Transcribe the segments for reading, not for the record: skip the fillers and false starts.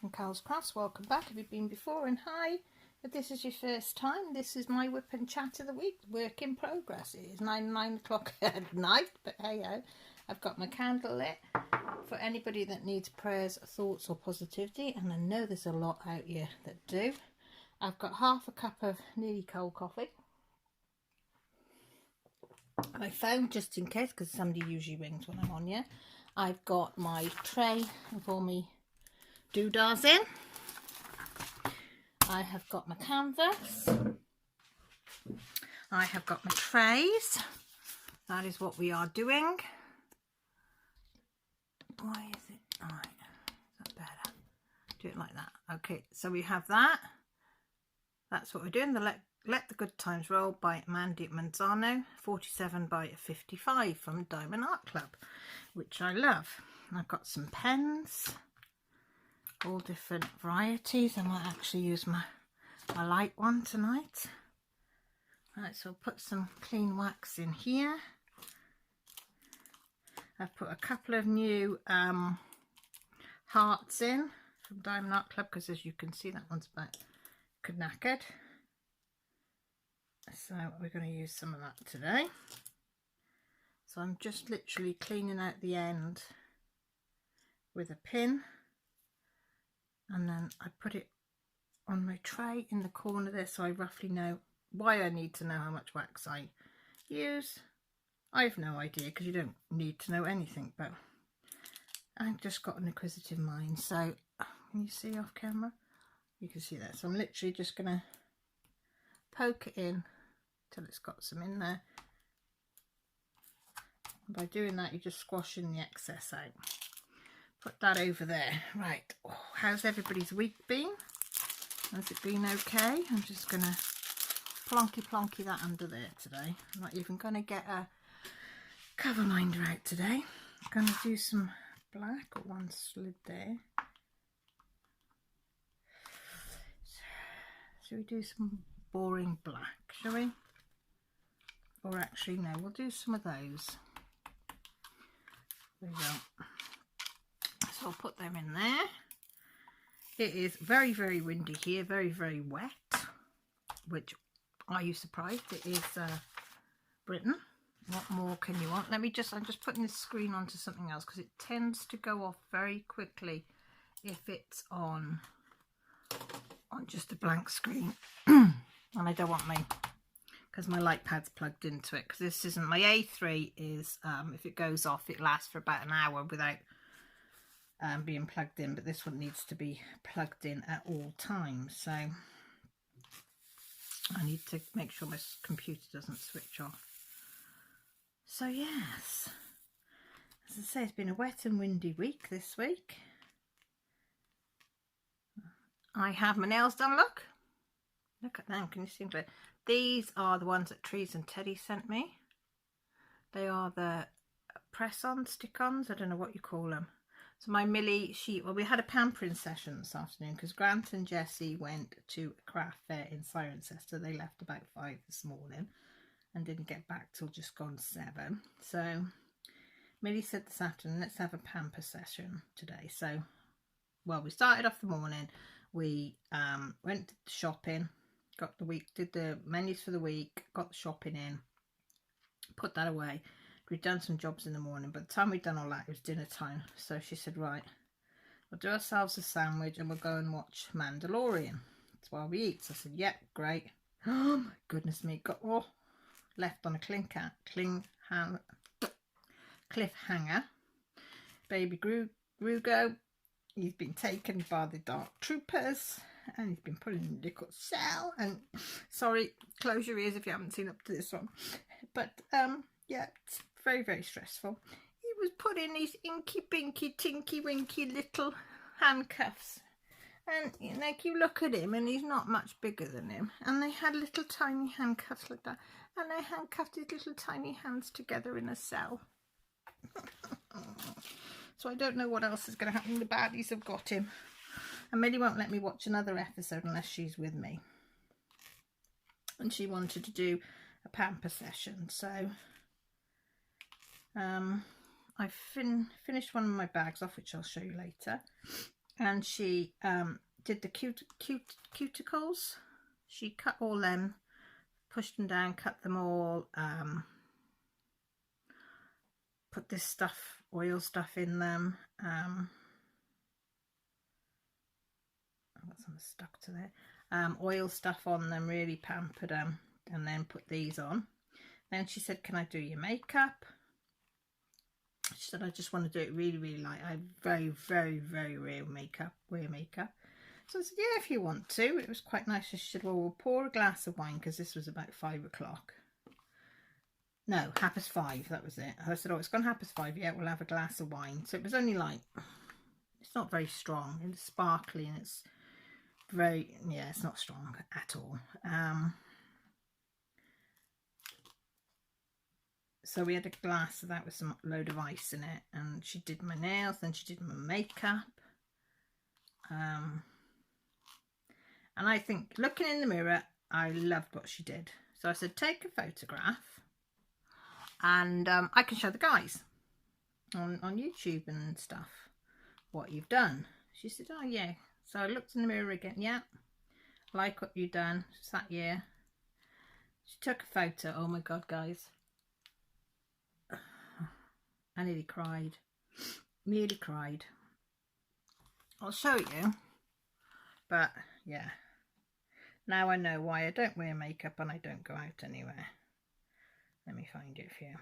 from Carol's Crafts. Welcome back if you've been before, and hi if this is your first time. This is my whip and chat of the week, work in progress. It is 9 o'clock at night, but hey ho, I've got my candle lit for anybody that needs prayers, thoughts or positivity, and I know there's a lot out here that do. I've got half a cup of nearly cold coffee, and I found, just in case, because somebody usually rings when I'm on here, I've got my tray of all my doodahs in. I have got my canvas. I have got my trays. That is what we are doing. Why is it? Alright, is that better? Do it like that. Okay, so we have that. That's what we're doing. The Let the Good Times Roll by Mandy Manzano, 47 by 55 from Diamond Art Club, which I love. And I've got some pens, all different varieties. I might actually use my light one tonight. Right, so I'll put some clean wax in here. I've put a couple of new hearts in from Diamond Art Club, because as you can see, that one's about knackered. So we're going to use some of that today. So I'm just literally cleaning out the end with a pin, and then I put it on my tray in the corner there, so I roughly know why I need to know how much wax I use. I've no idea, because you don't need to know anything, but I've just got an inquisitive mind. So can you see off camera? You can see that. So I'm literally just going to poke it in till it's got some in there. And by doing that, you're just squashing the excess out. Put that over there. Right, oh, how's everybody's week been? Has it been okay? I'm just going to plonky that under there today. I'm not even going to get a cover minder out today. I'm going to do some black. Got one slid there. Shall we do some boring black, shall we? Or actually, no, we'll do some of those. There we go. So I'll put them in there. It is very, very windy here, very, very wet, which, are you surprised? It is Britain. What more can you want? I'm just putting this screen onto something else, because it tends to go off very quickly if it's on just a blank screen. And I don't want because my light pad's plugged into it, because this isn't, my A3 is, if it goes off, it lasts for about an hour without being plugged in, but this one needs to be plugged in at all times, so I need to make sure my computer doesn't switch off. So yes, as I say, it's been a wet and windy week this week. I have my nails done. Look at them. Can you see them clear? These are the ones that Trees and Teddy sent me. They are the press-on stick-ons. I don't know what you call them. So my Millie, we had a pampering session this afternoon, because Grant and Jessie went to a craft fair in Cirencester. They left about 5 this morning and didn't get back till just gone 7. So Millie said this afternoon, let's have a pamper session today. So, well, we started off the morning. We went shopping, did the menus for the week, got the shopping in, put that away. We'd done some jobs in the morning. By the time we'd done all that, it was dinner time. So she said, right, we'll do ourselves a sandwich and we'll go and watch Mandalorian. That's while we eat. So I said, yep, great. Oh my goodness me, left on a cliffhanger. Baby Grugo, he's been taken by the Dark Troopers and he's been put in a little cell. And sorry, close your ears if you haven't seen up to this one. But yeah, it's very, very stressful. He was put in these inky binky tinky winky little handcuffs, and like, you look at him and he's not much bigger than him, and they had little tiny handcuffs like that, and they handcuffed his little tiny hands together in a cell. So I don't know what else is going to happen. The baddies have got him, and Millie won't let me watch another episode unless she's with me, and she wanted to do a pamper session. So I've finished one of my bags off, which I'll show you later. and she did the cuticles. She cut all them, pushed them down, cut them all, put this stuff, oil stuff in them. I've got some stuck to there. Oil stuff on them, really pampered them, and then put these on. Then she said, can I do your makeup? She said, I just want to do it really, really light. I very, very, very rare makeup, wear makeup. So I said, yeah, if you want to. It was quite nice. She said, well, we'll pour a glass of wine, because this was about 5 o'clock. No, 5:30, that was it. I said, oh, it's gone 5:30. Yeah, we'll have a glass of wine. So it was only like, it's not very strong, and it's sparkly, and it's very, yeah, it's not strong at all. So we had a glass of that with some load of ice in it, and she did my nails, then she did my makeup. And I think, looking in the mirror, I loved what she did. So I said, take a photograph, and I can show the guys on YouTube and stuff what you've done. She said, oh yeah. So I looked in the mirror again. Yeah, like what you've done. It's that year. She took a photo. Oh my God, guys. I nearly cried. Nearly cried. I'll show you. But yeah. Now I know why I don't wear makeup and I don't go out anywhere. Let me find it for you.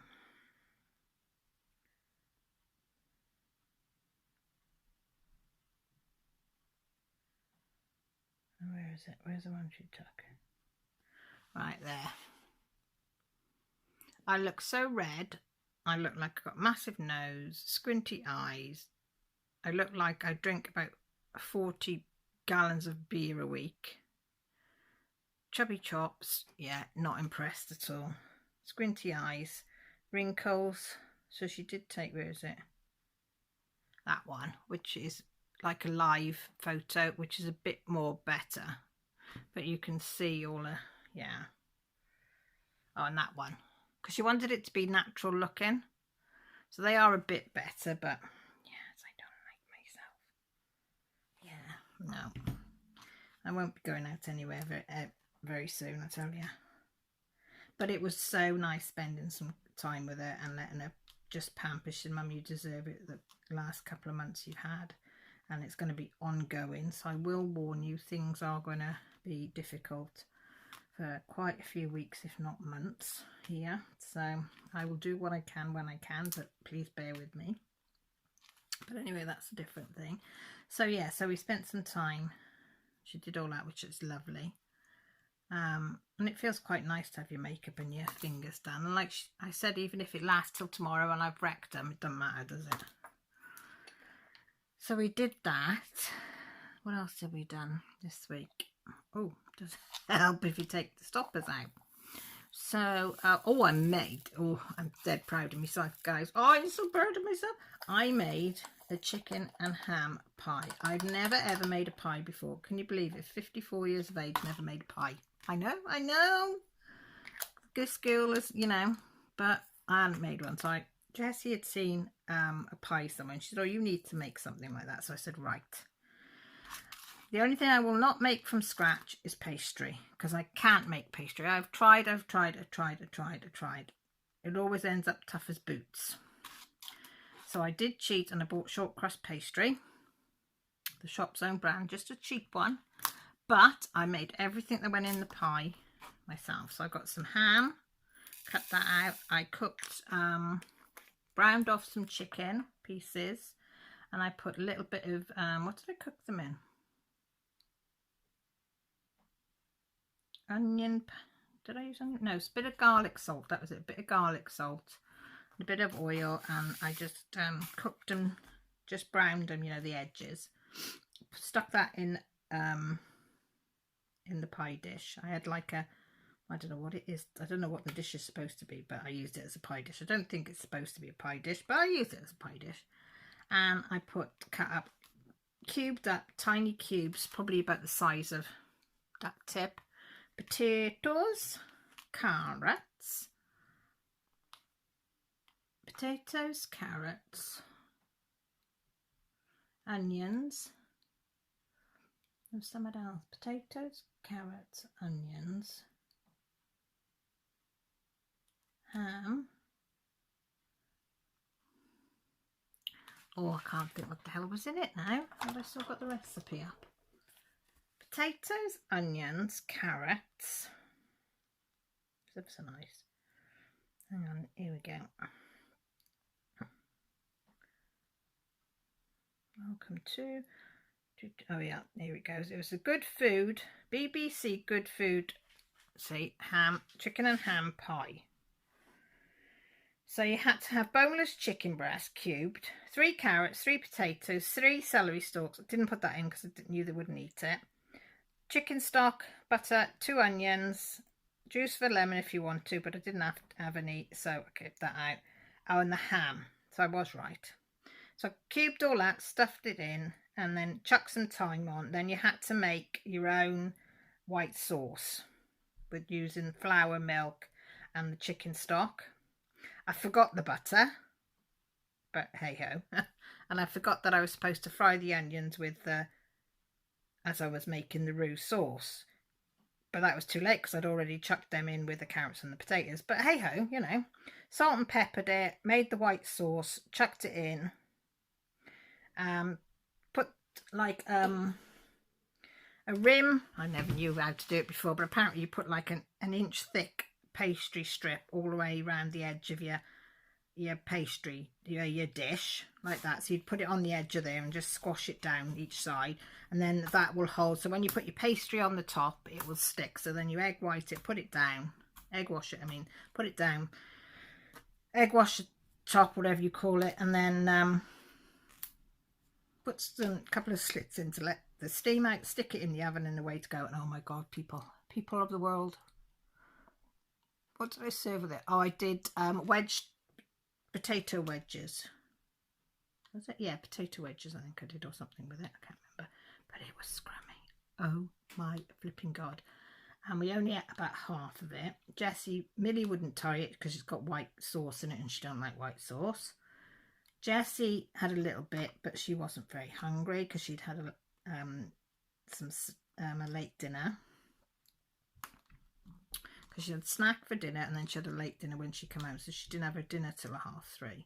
Where is it? Where's the one she took? Right there. I look so red. I look like I've got massive nose, squinty eyes. I look like I drink about 40 gallons of beer a week. Chubby chops. Yeah, not impressed at all. Squinty eyes. Wrinkles. So she did take, where is it? That one, which is like a live photo, which is a bit more better. But you can see all the, yeah. Oh, and that one. Because she wanted it to be natural looking. So they are a bit better, but yes, I don't like myself. Yeah, no. I won't be going out anywhere very soon, I tell you. But it was so nice spending some time with her and letting her just pamper. She said, Mum, you deserve it the last couple of months you've had. And it's going to be ongoing. So I will warn you, things are going to be difficult for quite a few weeks, if not months here. So I will do what I can when I can, but please bear with me. But anyway, that's a different thing. So yeah, so we spent some time. She did all that, which is lovely. And it feels quite nice to have your makeup and your fingers done. And like I said, even if it lasts till tomorrow and I've wrecked them, it doesn't matter, does it? So we did that. What else have we done this week? Oh, does it help if you take the stoppers out? So, I made, I'm dead proud of myself, guys. Oh, I'm so proud of myself. I made a chicken and ham pie. I've never ever made a pie before. Can you believe it? 54 years of age, never made a pie. I know. This girl is, you know, but I hadn't made one. So Jessie had seen a pie somewhere and she said, oh, you need to make something like that. So I said, right. The only thing I will not make from scratch is pastry, because I can't make pastry. I've tried. It always ends up tough as boots. So I did cheat and I bought short crust pastry, the shop's own brand, just a cheap one. But I made everything that went in the pie myself. So I got some ham, cut that out. I cooked, browned off some chicken pieces, and I put a little bit of, what did I cook them in? Onion, did I use onion? No, it's a bit of garlic salt, that was it, a bit of garlic salt, a bit of oil, and I just cooked them, just browned them, you know, the edges. Stuck that in the pie dish. I had like a, I don't know what it is, I don't know what the dish is supposed to be, but I used it as a pie dish. I don't think it's supposed to be a pie dish, but I used it as a pie dish. And I cut up, cubed up, tiny cubes, probably about the size of that tip. Potatoes, carrots, onions, There's something else. Potatoes, carrots, onions, ham. Oh, I can't think what the hell was in it now. Have I still got the recipe up? Potatoes, onions, carrots. That's so nice. Hang on, here we go. Welcome to, oh yeah, here it goes. It was a good food, BBC good food, say ham, chicken and ham pie. So you had to have boneless chicken breast cubed, 3 carrots, 3 potatoes, 3 celery stalks. I didn't put that in because I knew they wouldn't eat it. Chicken stock, butter, 2 onions, juice of a lemon if you want to, but I didn't have any, so I kept that out. Oh, and the ham. So I was right. So I cubed all that, stuffed it in, and then chucked some thyme on. Then you had to make your own white sauce with using flour, milk, and the chicken stock. I forgot the butter, but hey ho. And I forgot that I was supposed to fry the onions with the, as I was making the roux sauce. But that was too late because I'd already chucked them in with the carrots and the potatoes. But hey ho, you know, salt and peppered it, made the white sauce, chucked it in. Put like a rim. I never knew how to do it before, but apparently you put like an inch thick pastry strip all the way around the edge of your pastry, your dish, like that. So you'd put it on the edge of there and just squash it down each side, and then that will hold. So when you put your pastry on the top, it will stick. So then you egg white it, put it down, egg wash it, I mean, put it down, egg wash the top, whatever you call it, and then put a couple of slits in to let the steam out, stick it in the oven, and away to go. And oh my god, people of the world, what did I serve with it? Oh, I did potato wedges. Was it? Yeah, potato wedges I think I did, or something with it. I can't remember, but it was scrummy. Oh my flipping god. And we only ate about half of it. Millie wouldn't try it because it's got white sauce in it and she don't like white sauce. Jessie had a little bit, but she wasn't very hungry because she'd had a late dinner. Because she had a snack for dinner and then she had a late dinner when she came home, so she didn't have her dinner till 3:30.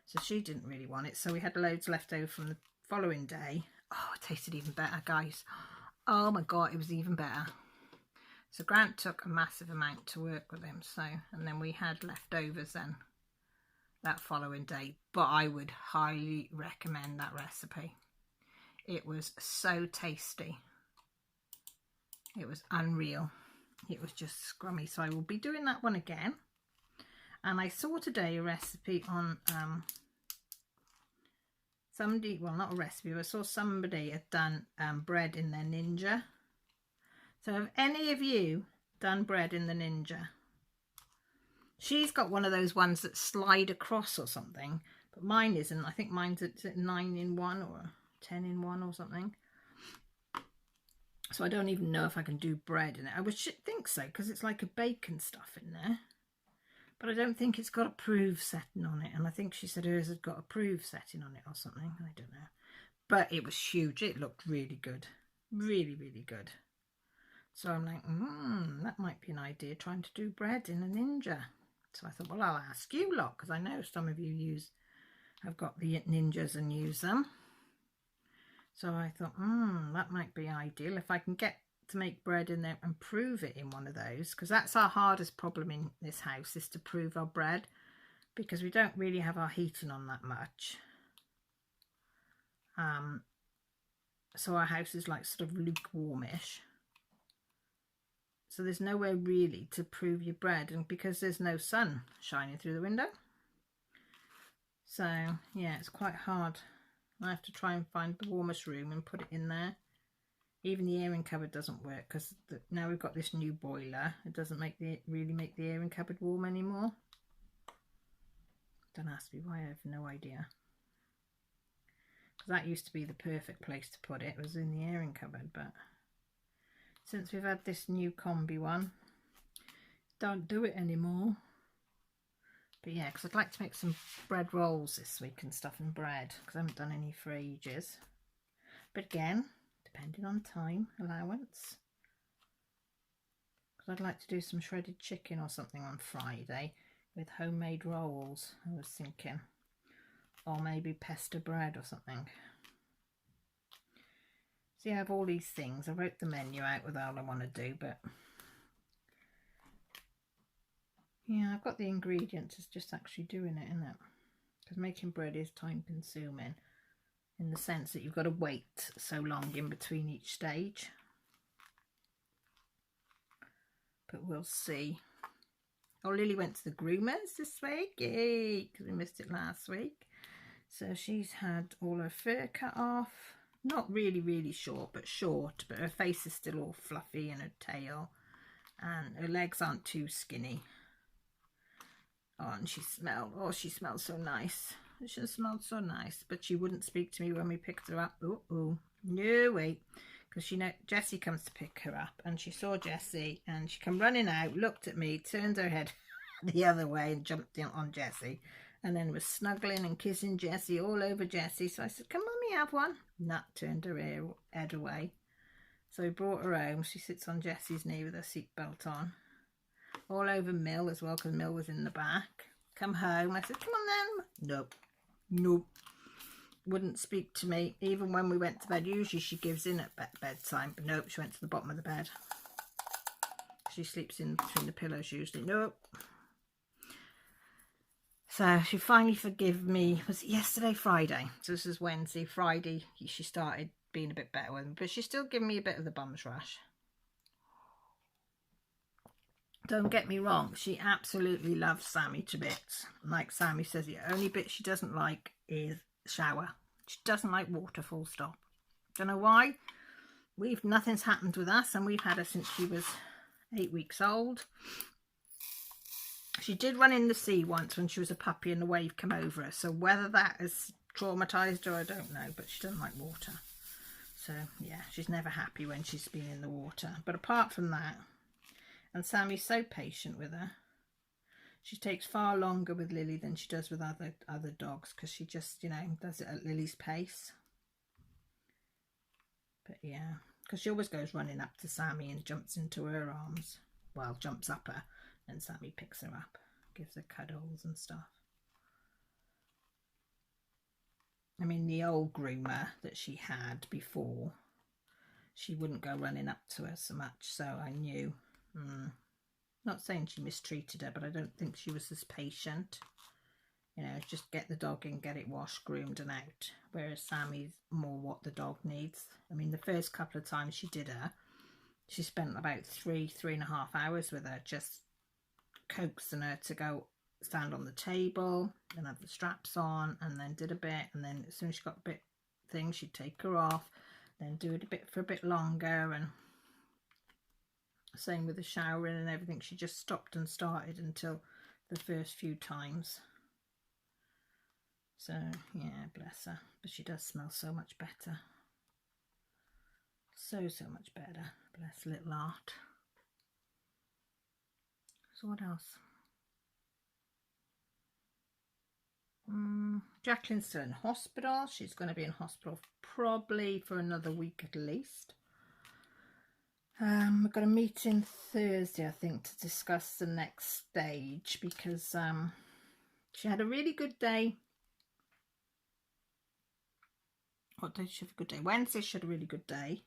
So she didn't really want it. So we had loads left over from the following day. Oh, it tasted even better, guys. Oh my god, it was even better. So Grant took a massive amount to work with him. So, and then we had leftovers then that following day. But I would highly recommend that recipe. It was so tasty. It was unreal. It was just scrummy. So I will be doing that one again. And I saw today a recipe on somebody, well, not a recipe, but I saw somebody had done bread in their Ninja. So have any of you done bread in the Ninja? She's got one of those ones that slide across or something, but mine isn't. I think mine's at 9-in-1 or 10-in-1 or something. So I don't even know if I can do bread in it. I would think so, because it's like a bacon stuff in there. But I don't think it's got a proof setting on it. And I think she said hers had got a proof setting on it or something. I don't know. But it was huge. It looked really good. Really, really good. So I'm like, that might be an idea, trying to do bread in a Ninja. So I thought, well, I'll ask you lot, because I know some of you have got the Ninjas and use them. So I thought, that might be ideal if I can get to make bread in there and prove it in one of those, because that's our hardest problem in this house, is to prove our bread, because we don't really have our heating on that much. So our house is like sort of lukewarmish. So there's nowhere really to prove your bread, and because there's no sun shining through the window. So yeah, it's quite hard. I have to try and find the warmest room and put it in there. Even the airing cupboard doesn't work, because now we've got this new boiler. It doesn't really make the airing cupboard warm anymore. Don't ask me why, I have no idea. Because that used to be the perfect place to put it, was in the airing cupboard, but since we've had this new combi one, don't do it anymore. But yeah, because I'd like to make some bread rolls this week and stuff, and bread, because I haven't done any for ages. But again, depending on time allowance. Because I'd like to do some shredded chicken or something on Friday with homemade rolls, I was thinking. Or maybe pesto bread or something. See, I have all these things. I wrote the menu out with all I want to do, but yeah, I've got the ingredients. It's just actually doing it, isn't it? Because making bread is time consuming in the sense that you've got to wait so long in between each stage. But we'll see. Oh, Lily went to the groomers this week. Yay! Because we missed it last week. So she's had all her fur cut off. Not really short, but her face is still all fluffy and her tail. And her legs aren't too skinny. Oh, and she smells so nice. She smelled so nice. But she wouldn't speak to me when we picked her up. Oh, no, wait. Because Jessie comes to pick her up. And she saw Jessie. And she come running out, looked at me, turned her head the other way and jumped in on Jessie. And then was snuggling and kissing Jessie all over Jessie. So I said, come on, me have one. Nut turned her head away. So I brought her home. She sits on Jessie's knee with her seatbelt on. All over Mill as well, because Mill was in the back. Come home. I said, come on then. Nope. Wouldn't speak to me. Even when we went to bed. Usually she gives in at bedtime. But nope, she went to the bottom of the bed. She sleeps in between the pillows usually. Nope. So she finally forgave me. Was it yesterday? Friday. So this is Wednesday. Friday she started being a bit better with me. But she's still giving me a bit of the bum's rash. Don't get me wrong. She absolutely loves Sammy to bits. Like Sammy says, the only bit she doesn't like is shower. She doesn't like water, full stop. Don't know why. Nothing's happened with us. And we've had her since she was 8 weeks old. She did run in the sea once when she was a puppy and the wave came over her. So whether that has traumatised her, I don't know. But she doesn't like water. So, yeah, she's never happy when she's been in the water. But apart from that, and Sammy's so patient with her. She takes far longer with Lily than she does with other dogs. Because she just, does it at Lily's pace. But, yeah. Because she always goes running up to Sammy and jumps into her arms. Well, jumps up her. And Sammy picks her up, gives her cuddles and stuff. I mean, the old groomer that she had before, she wouldn't go running up to her so much. So I knew, not saying she mistreated her, but I don't think she was as patient. Just get the dog in, get it washed, groomed and out. Whereas Sammy's more what the dog needs. I mean, the first couple of times she did her, she spent about 3.5 hours with her, just coaxing her to go stand on the table and have the straps on, and then did a bit, and then as soon as she got a bit thing, she'd take her off, then do it for a bit longer, and same with the showering and everything. She just stopped and started until the first few times. So yeah, bless her. But she does smell so much better. So much better. Bless little heart. So what else? Jacqueline's still in hospital. She's going to be in hospital probably for another week at least. We've got a meeting Thursday, I think, to discuss the next stage, because she had a really good day. What day did she have a good day? Wednesday she had a really good day.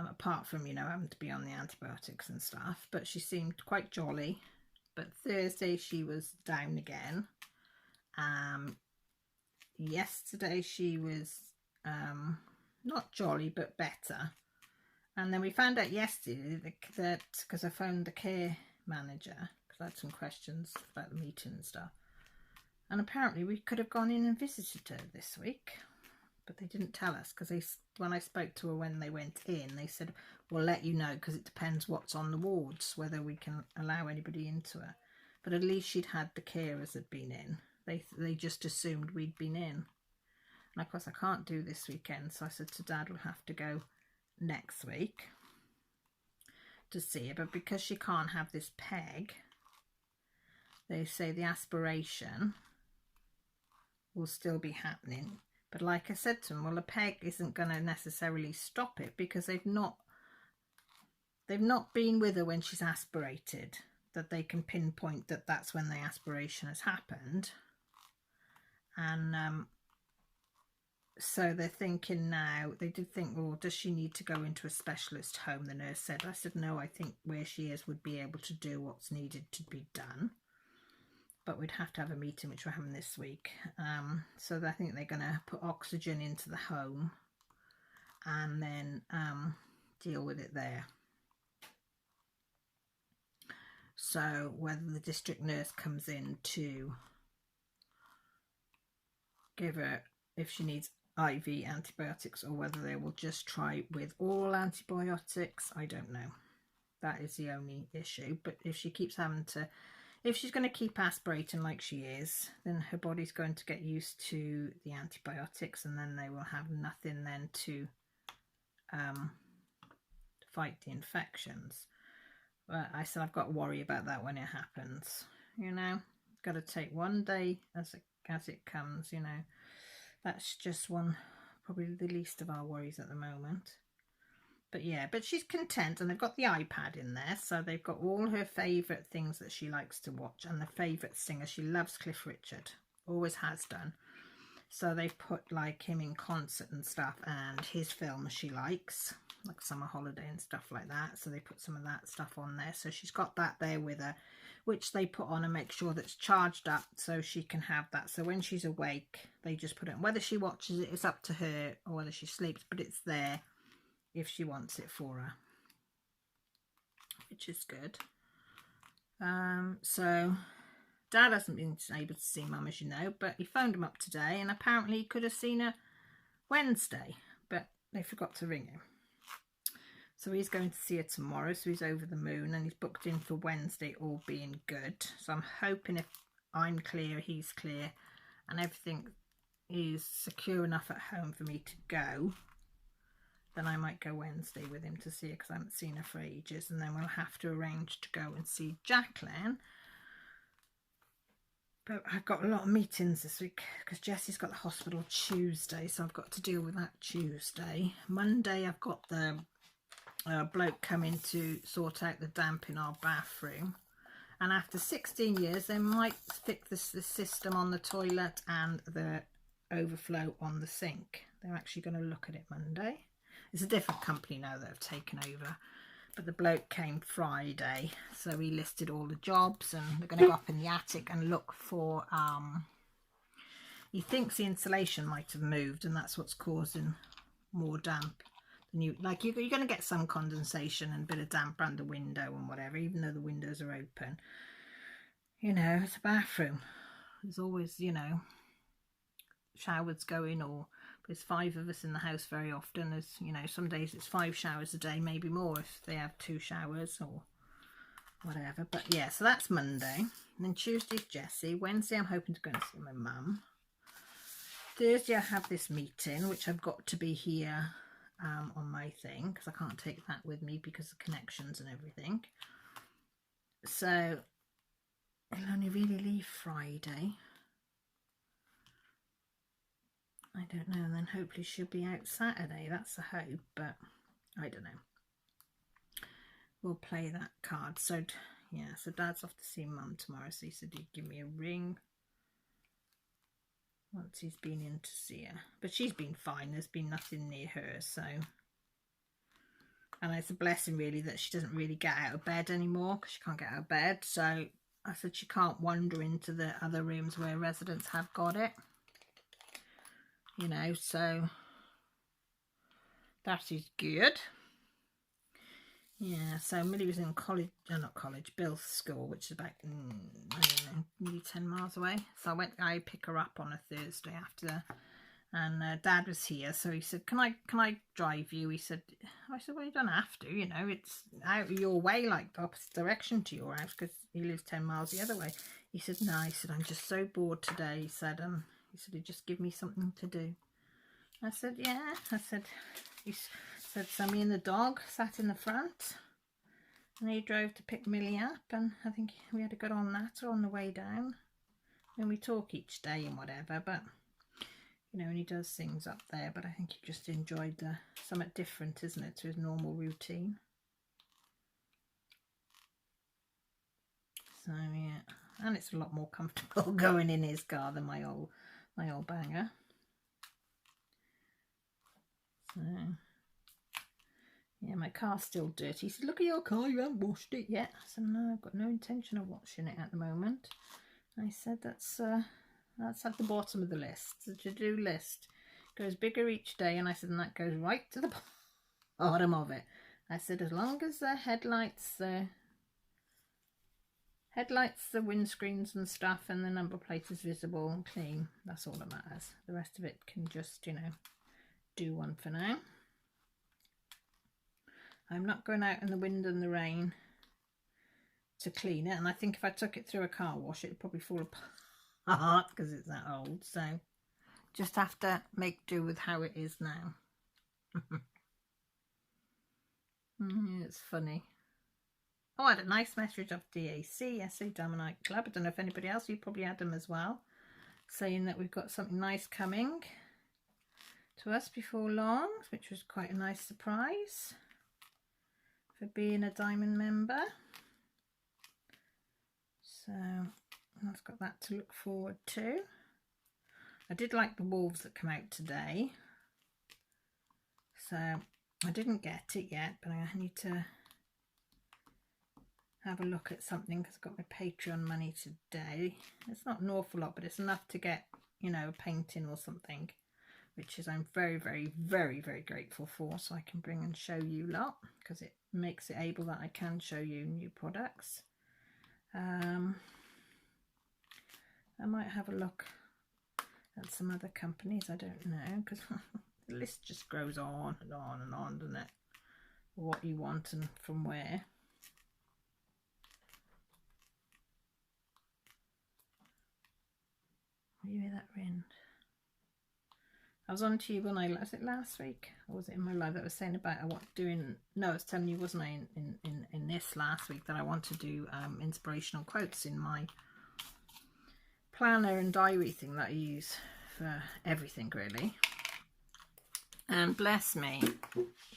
Apart from, having to be on the antibiotics and stuff. But she seemed quite jolly. But Thursday she was down again. Yesterday she was not jolly, but better. And then we found out yesterday that, because I phoned the care manager, because I had some questions about the meeting and stuff. And apparently we could have gone in and visited her this week. But they didn't tell us, because when I spoke to her when they went in, they said, we'll let you know, because it depends what's on the wards, whether we can allow anybody into her. But at least she'd had the carers had been in. They just assumed we'd been in. And of course I can't do this weekend, so I said to Dad, we'll have to go next week to see her. But because she can't have this peg, they say the aspiration will still be happening. But like I said to them, well, a peg isn't going to necessarily stop it, because they've not been with her when she's aspirated, that they can pinpoint that that's when the aspiration has happened. And so they're thinking now, they did think, well, does she need to go into a specialist home, the nurse said. I said, no, I think where she is would be able to do what's needed to be done. But we'd have to have a meeting, which we're having this week. So I think they're going to put oxygen into the home and then deal with it there. So whether the district nurse comes in to give her, if she needs IV antibiotics, or whether they will just try with oral antibiotics, I don't know. That is the only issue. But if she keeps having to, if she's going to keep aspirating like she is, then her body's going to get used to the antibiotics, and then they will have nothing then to fight the infections. But I said, I've got to worry about that when it happens. You know, got to take one day as it comes. You know, that's just one, probably the least of our worries at the moment. But yeah, but she's content, and they've got the iPad in there, so they've got all her favourite things that she likes to watch, and the favourite singer. She loves Cliff Richard, always has done. So they've put like him in concert and stuff, and his films she likes, like Summer Holiday and stuff like that. So they put some of that stuff on there. So she's got that there with her, which they put on and make sure that's charged up so she can have that. So when she's awake, they just put it on. Whether she watches it, it's up to her, or whether she sleeps, but it's there if she wants it for her, which is good. So Dad hasn't been able to see Mum, as you know, but he phoned him up today, and apparently he could have seen her Wednesday, but they forgot to ring him. So he's going to see her tomorrow, so he's over the moon, and he's booked in for Wednesday, all being good. So I'm hoping if I'm clear, he's clear, and everything is secure enough at home for me to go, then I might go Wednesday with him to see her, because I haven't seen her for ages. And then we'll have to arrange to go and see Jacqueline. But I've got a lot of meetings this week, because Jessie's got the hospital Tuesday, so I've got to deal with that Tuesday. Monday I've got the bloke coming to sort out the damp in our bathroom. And after 16 years, they might fix the system on the toilet and the overflow on the sink. They're actually going to look at it Monday. It's a different company now that have taken over, but the bloke came Friday, so he listed all the jobs, and they're going to go up in the attic and look for, he thinks the insulation might have moved, and that's what's causing more damp. You're going to get some condensation and a bit of damp around the window and whatever, even though the windows are open. You know, it's a bathroom. There's always, you know, showers going, or there's 5 of us in the house very often. There's, you know, some days it's 5 showers a day, maybe more if they have 2 showers or whatever. But yeah, so that's Monday. And then Tuesday's Jessie. Wednesday I'm hoping to go and see my mum. Thursday I have this meeting, which I've got to be here on my thing, because I can't take that with me because of connections and everything. So I'll only really leave Friday. I don't know, and then hopefully she'll be out Saturday. That's the hope, but I don't know. We'll play that card. So yeah, so Dad's off to see Mum tomorrow, so he said he'd give me a ring once he's been in to see her. But she's been fine, there's been nothing near her, so. And it's a blessing really that she doesn't really get out of bed anymore, because she can't get out of bed. So I said she can't wander into the other rooms where residents have got it. You know, so that is good. Yeah, so Millie was in college, not college, Bill's school, which is about, I don't know, nearly 10 miles away. So I pick her up on a Thursday after, and Dad was here, so he said, can I drive you? I said, well, you don't have to, you know, it's out your way, like the opposite direction to your house, because he lives 10 miles the other way. He said, no, he said, I'm just so bored today. He said, he'd just give me something to do. I said, yeah. I said, he said, so me and the dog sat in the front, and he drove to pick Millie up, and I think we had a good on that or on the way down. And we talk each day and whatever, but you know, and he does things up there, but I think he just enjoyed something different, isn't it, to his normal routine. So yeah, and it's a lot more comfortable going in his car than my old banger. So yeah, my car's still dirty. He said, "Look at your car, you haven't washed it yet." I said, "No, I've got no intention of washing it at the moment." I said, that's at the bottom of the list. The to-do list goes bigger each day, and I said, and that goes right to the bottom of it. I said, as long as the headlights, the windscreens and stuff, and the number plate is visible and clean, that's all that matters. The rest of it can just, you know, do one for now. I'm not going out in the wind and the rain to clean it, and I think if I took it through a car wash, it'd probably fall apart because it's that old. So just have to make do with how it is now. It's funny. Oh, I had a nice message of DAC, SA Damanite Club. I don't know if anybody else, you probably had them as well, saying that we've got something nice coming to us before long, which was quite a nice surprise for being a Diamond member. So I've got that to look forward to. I did like the wolves that come out today. So I didn't get it yet, but I need to have a look at something because I've got my Patreon money today. It's not an awful lot, but it's enough to get, you know, a painting or something, which is I'm very, very, very, very grateful for, so I can bring and show you lot, because it makes it able that I can show you new products. I might have a look at some other companies, I don't know, because the list just goes on and on and on, doesn't it? What you want and from where. You hear that wind? I was on to you when was it last week? Or was it in my live that I was saying about no, I was telling you, wasn't I, in this last week, that I want to do inspirational quotes in my planner and diary thing that I use for everything, really. And bless me,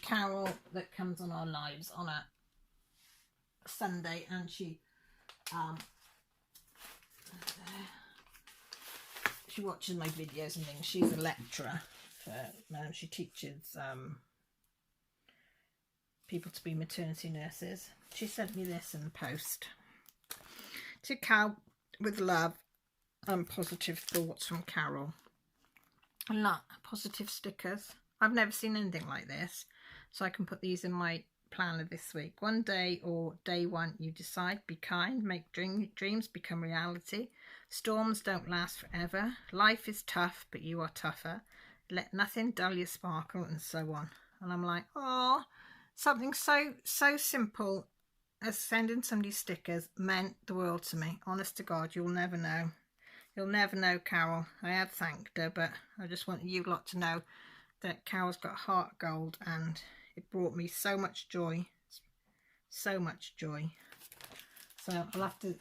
Carol, that comes on our lives on a Sunday, and she watches my videos and things. She's a lecturer for she teaches people to be maternity nurses. She sent me this in the post. To Cal, with love and positive thoughts from Carol. A lot of positive stickers. I've never seen anything like this, so I can put these in my planner this week. One day, or day one, you decide. Be kind, make dreams become reality. Storms don't last forever. Life is tough, but you are tougher. Let nothing dull your sparkle, and so on. And I'm like, oh, something so simple as sending somebody stickers meant the world to me. Honest to God, you'll never know. You'll never know, Carol. I have thanked her, but I just want you lot to know that Carol's got heart gold, and it brought me so much joy. So much joy. So I'll have to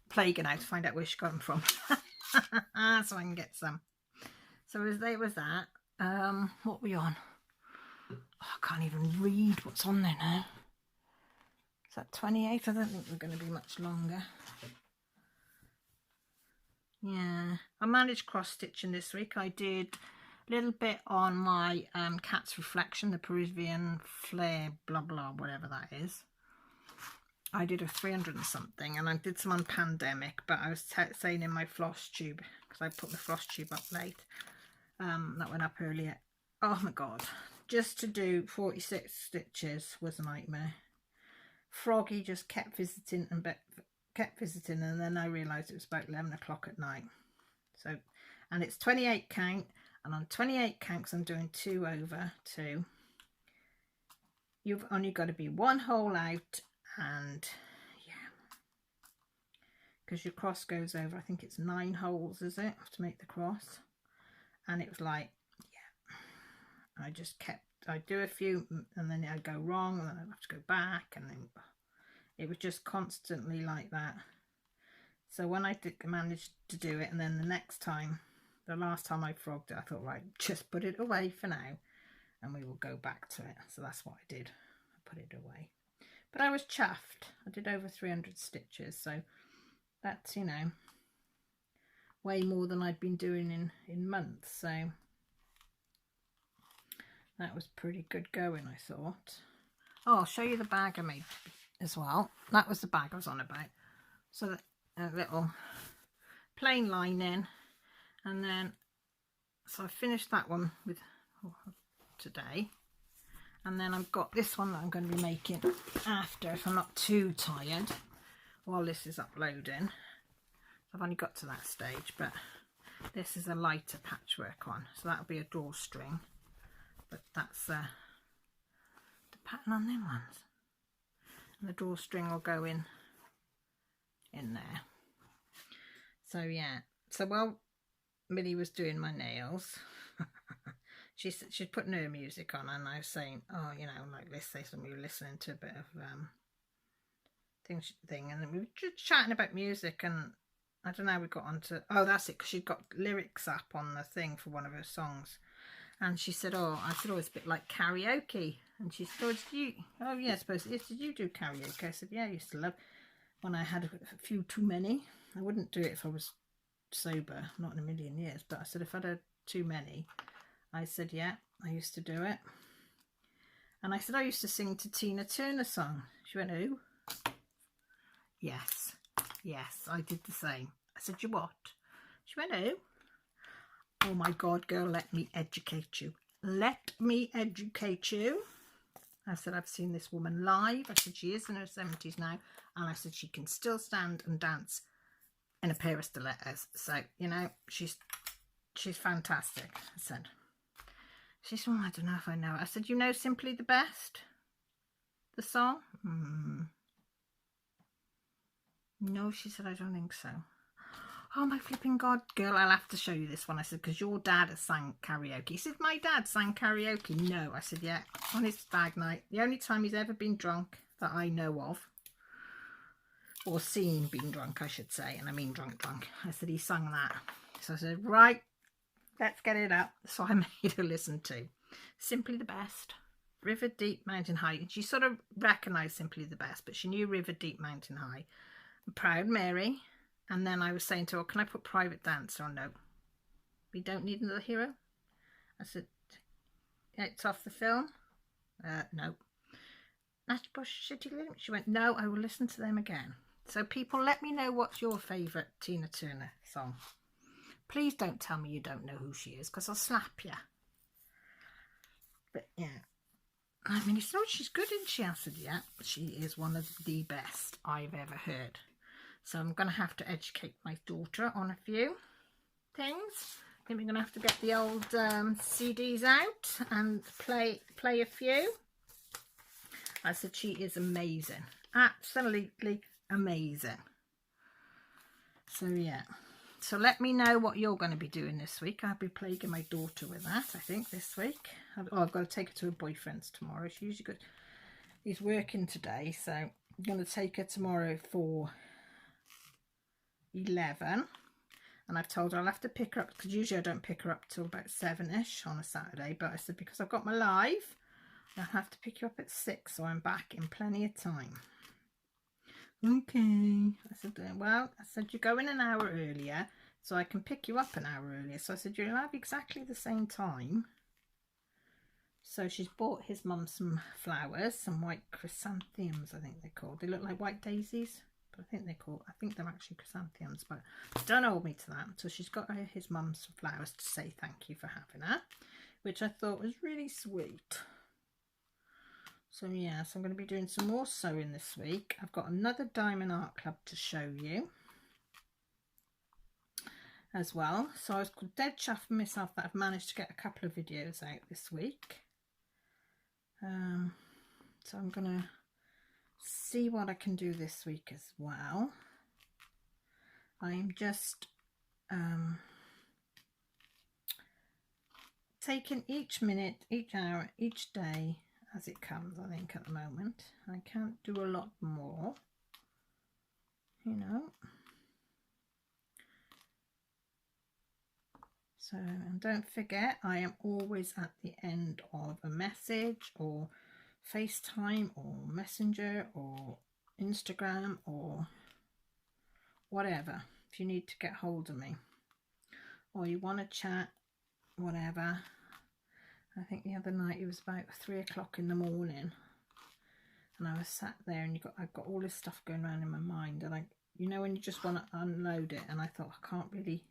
plague her now to find out where she got them from. So I can get some. So as there was that, what are we on? Oh, I can't even read what's on there now. Is that 28? I don't think we're going to be much longer. Yeah, I managed cross stitching this week. I did a little bit on my cat's reflection, the Peruvian flare, blah blah, whatever that is. I did a 300 and something, and I did some on pandemic, but I was saying in my floss tube, because I put the floss tube up late, that went up earlier. Oh my God, just to do 46 stitches was a nightmare. Froggy just kept visiting, and then I realised it was about 11 o'clock at night. So, and it's 28 count, and on 28 counts I'm doing 2 over 2. You've only got to be 1 hole out, and yeah, because your cross goes over, I think it's 9 holes, is it, to make the cross? And it was like, yeah, I'd do a few, and then I'd go wrong, and then I'd have to go back, and then it was just constantly like that. So when I managed to do it, and then the next time the last time I frogged it, I thought, right, just put it away for now and we will go back to it. So that's what I did. I put it away. But I was chuffed. I did over 300 stitches. So that's, you know, way more than I'd been doing in months. So that was pretty good going, I thought. Oh, I'll show you the bag I made as well. That was the bag I was on about. So a little plain lining, and then so I finished that one with today, and then I've got this one that I'm going to be making after, if I'm not too tired while this is uploading. I've only got to that stage, but this is a lighter patchwork one, so that'll be a drawstring, but that's the pattern on them ones, and the drawstring will go in there. So yeah, so while Millie was doing my nails, she's putting her music on, and I was saying, oh, you know, like let's say we were listening to a bit of thing, and then we were just chatting about music, and I don't know how we got onto, oh, that's it, because she'd got lyrics up on the thing for one of her songs, and she said, oh, I said, oh, it's a bit like karaoke, and she said, oh, did you, oh yeah, I suppose it is, did you do karaoke? I said, yeah, I used to love when I had a few too many. I wouldn't do it if I was sober, not in a million years, but I said if I'd had too many, I said, yeah, I used to do it. And I said, I used to sing to Tina Turner song. She went, who? Yes, I did the same. I said, you what? She went, who? Oh my God, girl, let me educate you. Let me educate you. I said, I've seen this woman live. I said, she is in her 70s now. And I said, she can still stand and dance in a pair of stilettos. So, you know, she's fantastic. I said, she said, oh, I don't know if I know it. I said, you know Simply the Best? The song? No, she said, I don't think so. Oh my flipping God, girl, I'll have to show you this one. I said, because your dad has sang karaoke. He said, my dad sang karaoke. No, I said, yeah, on his stag night. The only time he's ever been drunk that I know of, or seen being drunk, I should say, and I mean drunk. I said, he sang that. So I said, right, let's get it up. So I made her listen to Simply the Best, River Deep, Mountain High. And she sort of recognised Simply the Best, but she knew River Deep, Mountain High, Proud Mary. And then I was saying to her, can I put Private Dancer on? No, we don't need another hero. I said, it's off the film. No. Matchbox City Limit. She went, no, I will listen to them again. So people, let me know what's your favourite Tina Turner song. Please don't tell me you don't know who she is, because I'll slap you. But yeah, I mean, it's not, she's good, isn't she? I said, yeah, she is one of the best I've ever heard. So I'm going to have to educate my daughter on a few things. I think we're going to have to get the old CDs out and play a few. I said, she is amazing. Absolutely amazing. So yeah. So let me know what you're going to be doing this week. I'll be plaguing my daughter with that, I think, this week. Oh, I've got to take her to her boyfriend's tomorrow. She usually goes, he's working today, so I'm going to take her tomorrow for 11. And I've told her I'll have to pick her up, because usually I don't pick her up till about 7ish on a Saturday. But I said, because I've got my live, I'll have to pick you up at 6, so I'm back in plenty of time. Okay. I said, well, I said, you go in an hour earlier, so I can pick you up an hour earlier. So I said, you'll have exactly the same time. So she's bought his mum some flowers, some white chrysanthemums, I think they're called. They look like white daisies, but I think they're actually chrysanthemums, but don't hold me to that. So she's got his mum some flowers to say thank you for having her, which I thought was really sweet. So yeah, so I'm going to be doing some more sewing this week. I've got another Diamond Art Club to show you as well. So I was dead chuffed with myself that I've managed to get a couple of videos out this week. So I'm going to see what I can do this week as well. I'm just taking each minute, each hour, each day as it comes, I think, at the moment. I can't do a lot more, you know. So, and don't forget, I am always at the end of a message or FaceTime or Messenger or Instagram or whatever. If you need to get hold of me or you want to chat, whatever. I think the other night it was about 3 o'clock in the morning, and I was sat there, and I've got all this stuff going around in my mind, and you know when you just want to unload it, and I thought I can't really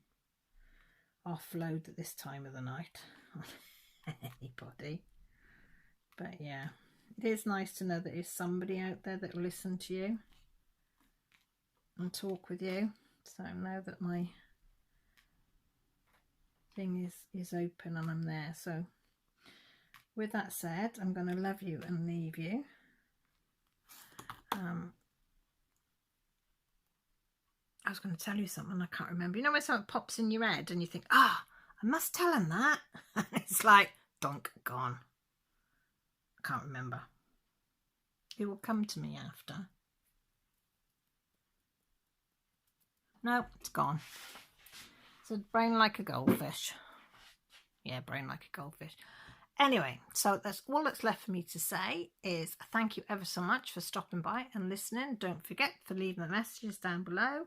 offload at this time of the night on anybody. But yeah, it is nice to know that there's somebody out there that will listen to you and talk with you. So now that my thing is open and I'm there. So with that said, I'm going to love you and leave you. I was going to tell you something, I can't remember. You know when something pops in your head and you think, I must tell him that. And it's like, donk, gone. I can't remember. It will come to me after. No, it's gone. So brain like a goldfish. Yeah, brain like a goldfish. Anyway, so that's all that's left for me to say is thank you ever so much for stopping by and listening. Don't forget for leaving the messages down below.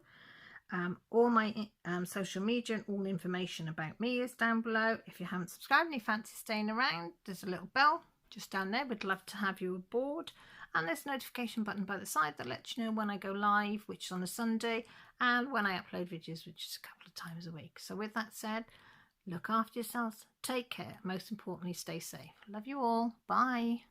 All my social media and all information about me is down below. If you haven't subscribed and you fancy staying around, there's a little bell just down there. We'd love to have you aboard. And there's a notification button by the side that lets you know when I go live, which is on a Sunday, and when I upload videos, which is a couple of times a week. So with that said, look after yourselves, take care, most importantly, stay safe. Love you all. Bye.